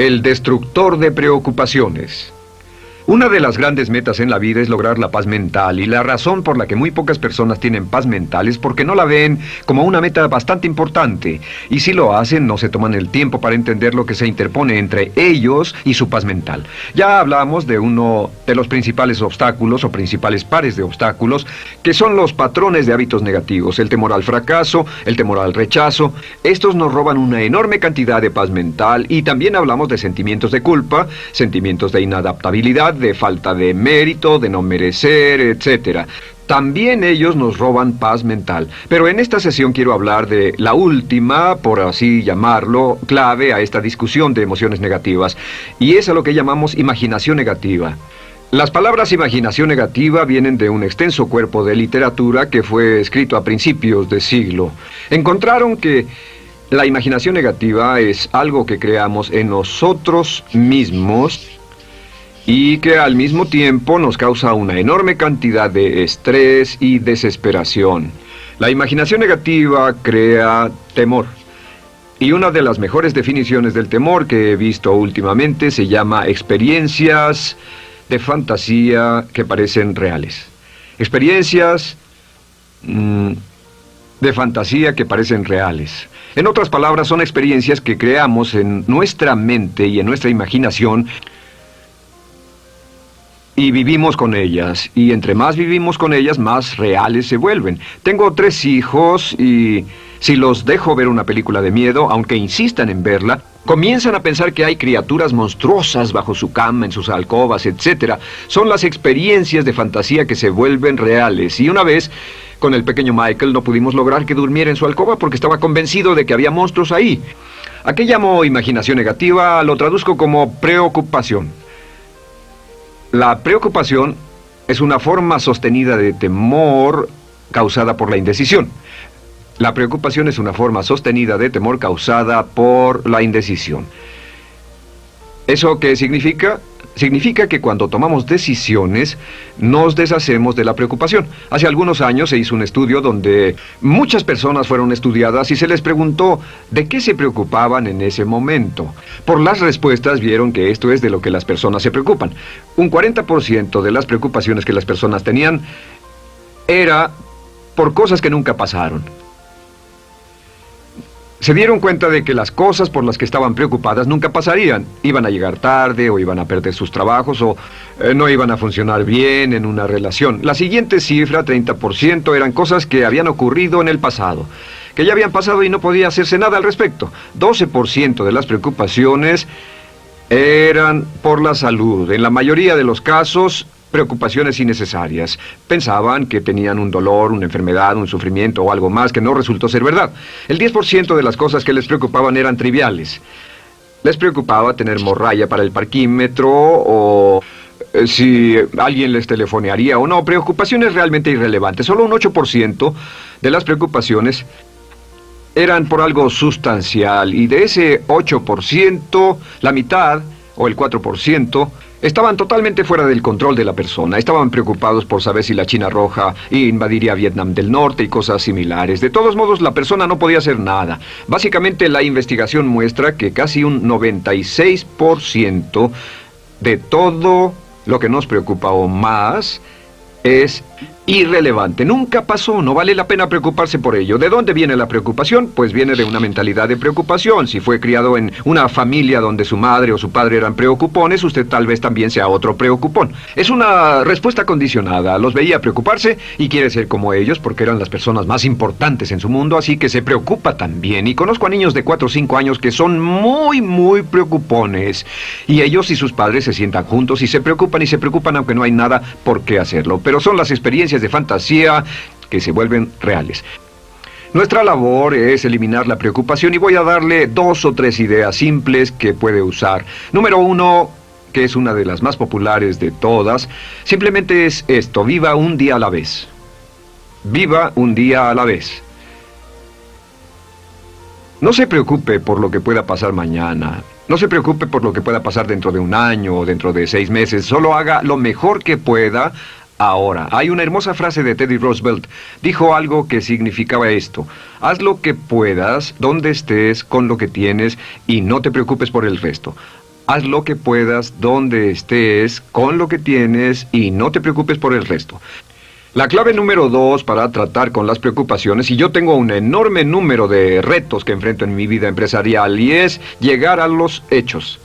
El destructor de preocupaciones. Una de las grandes metas en la vida es lograr la paz mental, y la razón por la que muy pocas personas tienen paz mental es porque no la ven como una meta bastante importante, y si lo hacen no se toman el tiempo para entender lo que se interpone entre ellos y su paz mental. Ya hablamos de uno de los principales obstáculos o principales pares de obstáculos, que son los patrones de hábitos negativos, el temor al fracaso, el temor al rechazo. Estos nos roban una enorme cantidad de paz mental, y también hablamos de sentimientos de culpa, sentimientos de inadaptabilidad, de falta de mérito, de no merecer, etc. También ellos nos roban paz mental. Pero en esta sesión quiero hablar de la última, por así llamarlo, clave a esta discusión de emociones negativas, y es a lo que llamamos imaginación negativa. Las palabras imaginación negativa vienen de un extenso cuerpo de literatura que fue escrito a principios de siglo. Encontraron que la imaginación negativa es algo que creamos en nosotros mismos y que al mismo tiempo nos causa una enorme cantidad de estrés y desesperación. La imaginación negativa crea temor. Y una de las mejores definiciones del temor que he visto últimamente se llama experiencias de fantasía que parecen reales. Experiencias de fantasía que parecen reales. En otras palabras, son experiencias que creamos en nuestra mente y en nuestra imaginación, y vivimos con ellas, y entre más vivimos con ellas, más reales se vuelven. Tengo 3 hijos, y si los dejo ver una película de miedo, aunque insistan en verla, comienzan a pensar que hay criaturas monstruosas bajo su cama, en sus alcobas, etc. Son las experiencias de fantasía que se vuelven reales. Y una vez, con el pequeño Michael, no pudimos lograr que durmiera en su alcoba porque estaba convencido de que había monstruos ahí. ¿A qué llamo imaginación negativa? Lo traduzco como preocupación. La preocupación es una forma sostenida de temor causada por la indecisión. La preocupación es una forma sostenida de temor causada por la indecisión. ¿Eso qué significa? Significa que cuando tomamos decisiones, nos deshacemos de la preocupación. Hace algunos años se hizo un estudio donde muchas personas fueron estudiadas y se les preguntó de qué se preocupaban en ese momento. Por las respuestas vieron que esto es de lo que las personas se preocupan. Un 40% de las preocupaciones que las personas tenían era por cosas que nunca pasaron. Se dieron cuenta de que las cosas por las que estaban preocupadas nunca pasarían. Iban a llegar tarde, o iban a perder sus trabajos, o no iban a funcionar bien en una relación. La siguiente cifra, 30%, eran cosas que habían ocurrido en el pasado, que ya habían pasado y no podía hacerse nada al respecto. 12% de las preocupaciones eran por la salud. En la mayoría de los casos, preocupaciones innecesarias. Pensaban que tenían un dolor, una enfermedad, un sufrimiento o algo más que no resultó ser verdad. El 10% de las cosas que les preocupaban eran triviales. Les preocupaba tener morralla para el parquímetro, o si alguien les telefonearía o no. Preocupaciones realmente irrelevantes. Solo un 8% de las preocupaciones eran por algo sustancial, y de ese 8%, la mitad, o el 4%, estaban totalmente fuera del control de la persona. Estaban preocupados por saber si la China Roja invadiría Vietnam del Norte y cosas similares. De todos modos, la persona no podía hacer nada. Básicamente, la investigación muestra que casi un 96% de todo lo que nos preocupa o más es irrelevante. Nunca pasó, no vale la pena preocuparse por ello. ¿De dónde viene la preocupación? Pues viene de una mentalidad de preocupación. Si fue criado en una familia donde su madre o su padre eran preocupones, usted tal vez también sea otro preocupón. Es una respuesta condicionada. Los veía preocuparse y quiere ser como ellos porque eran las personas más importantes en su mundo, así que se preocupa también. Y conozco a niños de 4 o 5 años que son muy preocupones. Y ellos y sus padres se sientan juntos y se preocupan aunque no hay nada por qué hacerlo. Pero son las experiencias de fantasía que se vuelven reales. Nuestra labor es eliminar la preocupación, y voy a darle 2 o 3 ideas simples que puede usar. Número 1, que es una de las más populares de todas, simplemente es esto: viva un día a la vez. Viva un día a la vez. No se preocupe por lo que pueda pasar mañana. No se preocupe por lo que pueda pasar dentro de un año o dentro de 6 meses. Solo haga lo mejor que pueda ahora. Hay una hermosa frase de Teddy Roosevelt. Dijo algo que significaba esto: haz lo que puedas, donde estés, con lo que tienes, y no te preocupes por el resto. Haz lo que puedas, donde estés, con lo que tienes y no te preocupes por el resto. La clave número 2 para tratar con las preocupaciones, y yo tengo un enorme número de retos que enfrento en mi vida empresarial, y es llegar a los hechos.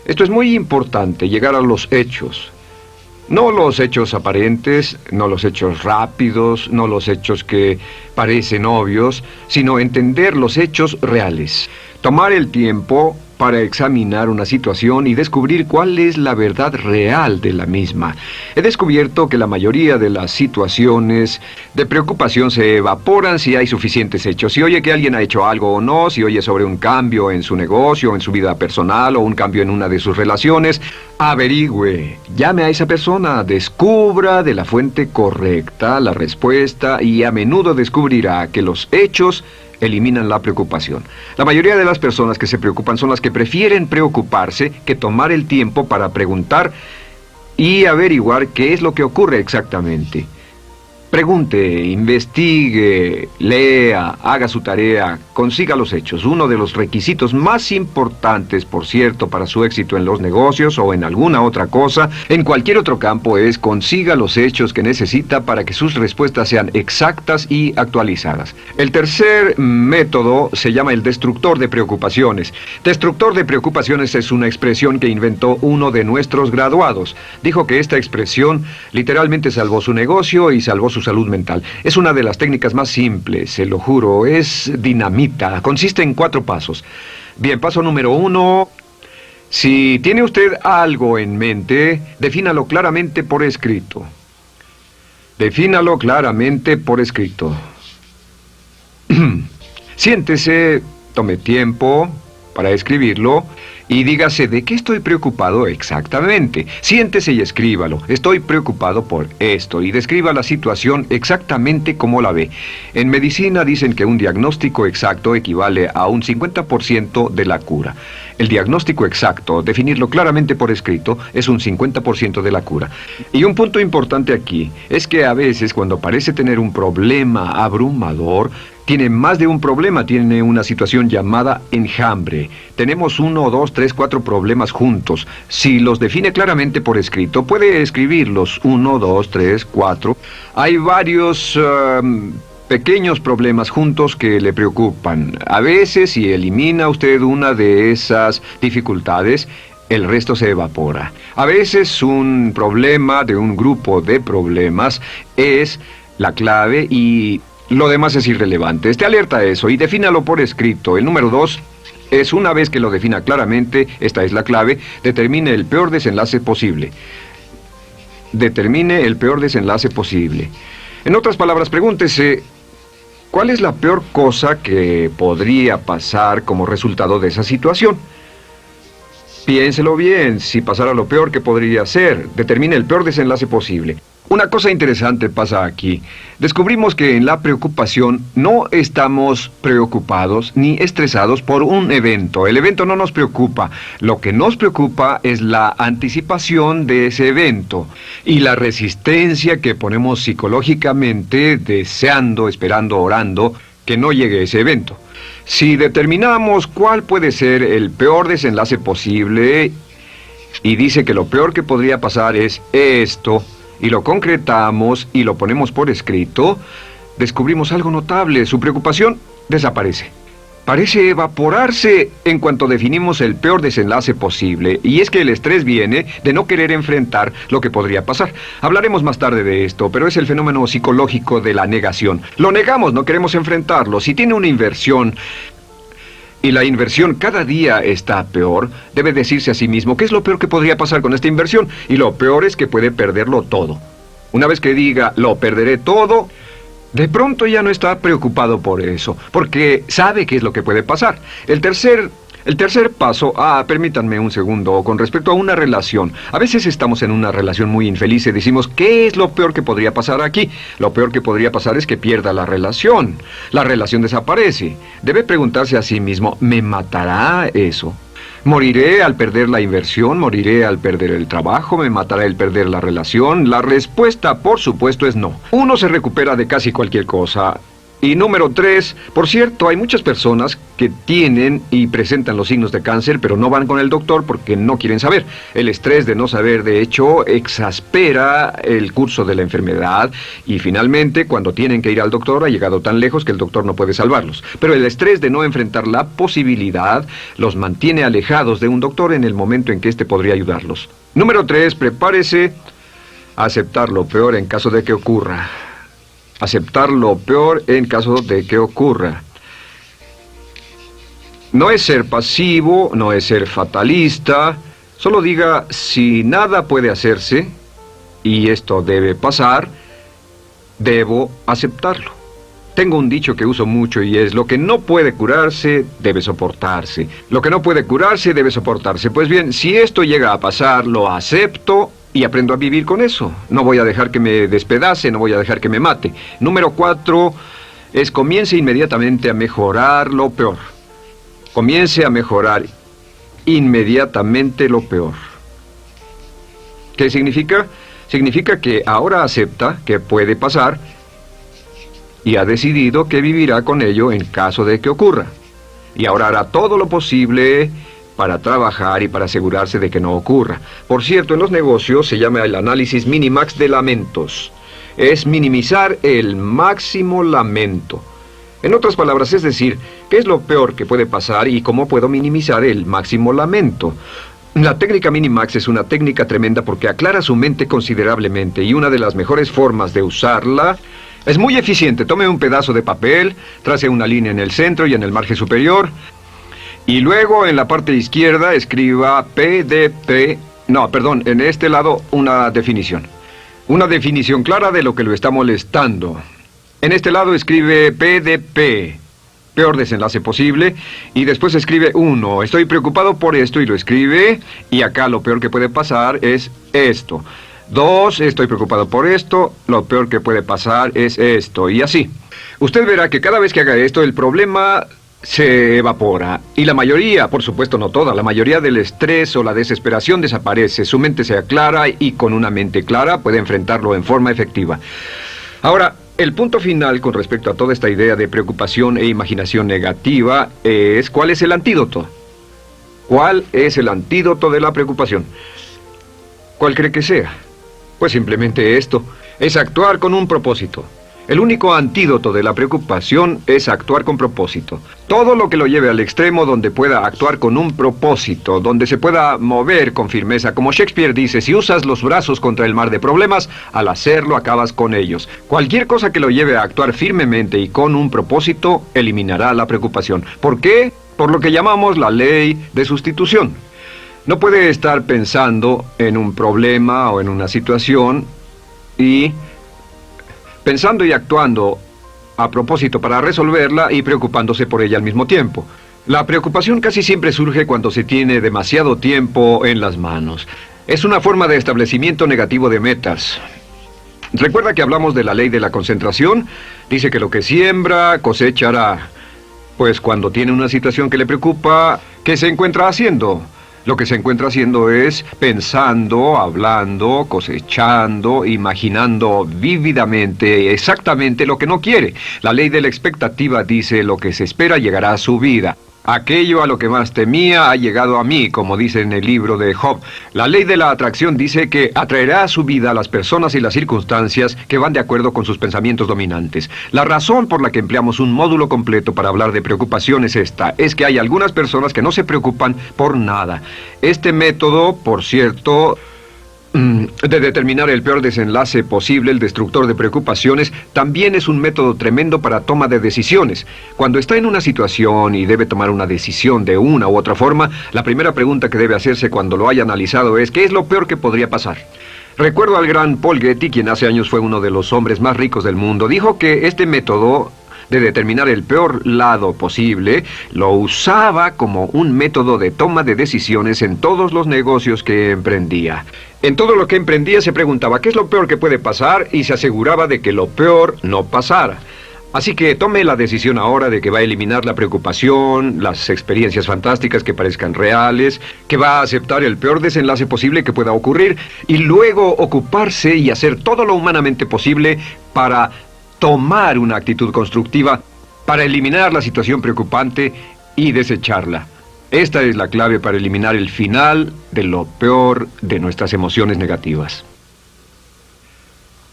Esto es muy importante, llegar a los hechos. No los hechos aparentes, no los hechos rápidos, no los hechos que parecen obvios, sino entender los hechos reales. Tomar el tiempo para examinar una situación y descubrir cuál es la verdad real de la misma. He descubierto que la mayoría de las situaciones de preocupación se evaporan si hay suficientes hechos. Si oye que alguien ha hecho algo o no, si oye sobre un cambio en su negocio, en su vida personal o un cambio en una de sus relaciones, averigüe, llame a esa persona, descubra de la fuente correcta la respuesta y a menudo descubrirá que los hechos eliminan la preocupación. La mayoría de las personas que se preocupan son las que prefieren preocuparse que tomar el tiempo para preguntar y averiguar qué es lo que ocurre exactamente. Pregunte, investigue, lea, haga su tarea, consiga los hechos. Uno de los requisitos más importantes, por cierto, para su éxito en los negocios o en alguna otra cosa, en cualquier otro campo, es consiga los hechos que necesita para que sus respuestas sean exactas y actualizadas. El tercer método se llama el destructor de preocupaciones. Destructor de preocupaciones es una expresión que inventó uno de nuestros graduados. Dijo que esta expresión literalmente salvó su negocio y salvó su salud mental. Es una de las técnicas más simples, se lo juro, es dinamita. Consiste en 4 pasos. Bien, paso número 1. Si tiene usted algo en mente, defínalo claramente por escrito. Defínalo claramente por escrito. Siéntese, tome tiempo para escribirlo y dígase de qué estoy preocupado exactamente. Siéntese y escríbalo. Estoy preocupado por esto y describa la situación exactamente como la ve. En medicina dicen que un diagnóstico exacto equivale a un 50% de la cura. El diagnóstico exacto, definirlo claramente por escrito, es un 50% de la cura. Y un punto importante aquí es que a veces cuando parece tener un problema abrumador, tiene más de un problema, tiene una situación llamada enjambre. Tenemos 1, 2, 3, 4 problemas juntos. Si los define claramente por escrito, puede escribirlos 1, 2, 3, 4. Hay varios pequeños problemas juntos que le preocupan. A veces, si elimina usted una de esas dificultades, el resto se evapora. A veces un problema de un grupo de problemas es la clave y lo demás es irrelevante. Esté alerta a eso y defínalo por escrito. El número 2 es, una vez que lo defina claramente, esta es la clave, determine el peor desenlace posible. Determine el peor desenlace posible. En otras palabras, pregúntese, ¿cuál es la peor cosa que podría pasar como resultado de esa situación? Piénselo bien, si pasara lo peor que podría ser, determine el peor desenlace posible. Una cosa interesante pasa aquí. Descubrimos que en la preocupación no estamos preocupados ni estresados por un evento. El evento no nos preocupa. Lo que nos preocupa es la anticipación de ese evento y la resistencia que ponemos psicológicamente deseando, esperando, orando que no llegue ese evento. Si determinamos cuál puede ser el peor desenlace posible y dice que lo peor que podría pasar es esto, y lo concretamos y lo ponemos por escrito, descubrimos algo notable. Su preocupación desaparece. Parece evaporarse en cuanto definimos el peor desenlace posible, y es que el estrés viene de no querer enfrentar lo que podría pasar. Hablaremos más tarde de esto, pero es el fenómeno psicológico de la negación. Lo negamos, no queremos enfrentarlo. Si tiene una inversión y la inversión cada día está peor, debe decirse a sí mismo qué es lo peor que podría pasar con esta inversión, y lo peor es que puede perderlo todo. Una vez que diga, lo perderé todo, de pronto ya no está preocupado por eso, porque sabe qué es lo que puede pasar. El tercer paso, permítanme un segundo, con respecto a una relación. A veces estamos en una relación muy infeliz y decimos, ¿qué es lo peor que podría pasar aquí? Lo peor que podría pasar es que pierda la relación. La relación desaparece. Debe preguntarse a sí mismo, ¿me matará eso? ¿Moriré al perder la inversión? ¿Moriré al perder el trabajo? ¿Me matará el perder la relación? La respuesta, por supuesto, es no. Uno se recupera de casi cualquier cosa. Y número 3, por cierto, hay muchas personas que tienen y presentan los signos de cáncer, pero no van con el doctor porque no quieren saber. El estrés de no saber, de hecho, exaspera el curso de la enfermedad y finalmente, cuando tienen que ir al doctor, ha llegado tan lejos que el doctor no puede salvarlos. Pero el estrés de no enfrentar la posibilidad los mantiene alejados de un doctor en el momento en que éste podría ayudarlos. Número 3, prepárese a aceptar lo peor en caso de que ocurra. Aceptar lo peor en caso de que ocurra. No es ser pasivo, no es ser fatalista. Solo diga, si nada puede hacerse, y esto debe pasar, debo aceptarlo. Tengo un dicho que uso mucho y es, lo que no puede curarse, debe soportarse. Lo que no puede curarse, debe soportarse. Pues bien, si esto llega a pasar, lo acepto y aprendo a vivir con eso. No voy a dejar que me despedace, no voy a dejar que me mate. Número 4 es comience inmediatamente a mejorar lo peor. Comience a mejorar inmediatamente lo peor. ¿Qué significa? Significa que ahora acepta que puede pasar y ha decidido que vivirá con ello en caso de que ocurra. Y ahora hará todo lo posible para trabajar y para asegurarse de que no ocurra. Por cierto, en los negocios se llama el análisis minimax de lamentos. Es minimizar el máximo lamento. En otras palabras, es decir, ¿qué es lo peor que puede pasar y cómo puedo minimizar el máximo lamento? La técnica Minimax es una técnica tremenda porque aclara su mente considerablemente y una de las mejores formas de usarla es muy eficiente. Tome un pedazo de papel, trace una línea en el centro y en el margen superior y luego en la parte izquierda escriba en este lado una definición. Una definición clara de lo que lo está molestando. En este lado escribe PDP, peor desenlace posible, y después escribe 1, estoy preocupado por esto, y lo escribe, y acá lo peor que puede pasar es esto. 2, estoy preocupado por esto, lo peor que puede pasar es esto, y así. Usted verá que cada vez que haga esto, el problema se evapora, y la mayoría, por supuesto no toda, la mayoría del estrés o la desesperación desaparece, su mente se aclara, y con una mente clara puede enfrentarlo en forma efectiva. Ahora, el punto final con respecto a toda esta idea de preocupación e imaginación negativa es ¿cuál es el antídoto? ¿Cuál es el antídoto de la preocupación? ¿Cuál cree que sea? Pues simplemente esto, es actuar con un propósito. El único antídoto de la preocupación es actuar con propósito. Todo lo que lo lleve al extremo donde pueda actuar con un propósito, donde se pueda mover con firmeza. Como Shakespeare dice, si usas los brazos contra el mar de problemas, al hacerlo acabas con ellos. Cualquier cosa que lo lleve a actuar firmemente y con un propósito, eliminará la preocupación. ¿Por qué? Por lo que llamamos la ley de sustitución. No puede estar pensando en un problema o en una situación y pensando y actuando a propósito para resolverla y preocupándose por ella al mismo tiempo. La preocupación casi siempre surge cuando se tiene demasiado tiempo en las manos. Es una forma de establecimiento negativo de metas. ¿Recuerda que hablamos de la ley de la concentración? Dice que lo que siembra, cosechará. Pues cuando tiene una situación que le preocupa, ¿qué se encuentra haciendo? Lo que se encuentra haciendo es pensando, hablando, cosechando, imaginando vívidamente exactamente lo que no quiere. La ley de la expectativa dice lo que se espera llegará a su vida. Aquello a lo que más temía ha llegado a mí, como dice en el libro de Job. La ley de la atracción dice que atraerá a su vida a las personas y las circunstancias que van de acuerdo con sus pensamientos dominantes. La razón por la que empleamos un módulo completo para hablar de preocupación es esta, es que hay algunas personas que no se preocupan por nada. Este método, por cierto, de determinar el peor desenlace posible, el destructor de preocupaciones, también es un método tremendo para toma de decisiones. Cuando está en una situación y debe tomar una decisión de una u otra forma, la primera pregunta que debe hacerse cuando lo haya analizado es ¿qué es lo peor que podría pasar? Recuerdo al gran Paul Getty, quien hace años fue uno de los hombres más ricos del mundo, dijo que este método de determinar el peor lado posible, lo usaba como un método de toma de decisiones en todos los negocios que emprendía. En todo lo que emprendía se preguntaba ¿qué es lo peor que puede pasar? Y se aseguraba de que lo peor no pasara. Así que tome la decisión ahora de que va a eliminar la preocupación, las experiencias fantásticas que parezcan reales, que va a aceptar el peor desenlace posible que pueda ocurrir y luego ocuparse y hacer todo lo humanamente posible para tomar una actitud constructiva para eliminar la situación preocupante y desecharla. Esta es la clave para eliminar el final de lo peor de nuestras emociones negativas.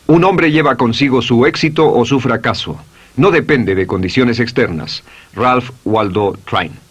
Un hombre lleva consigo su éxito o su fracaso. No depende de condiciones externas. Ralph Waldo Trine.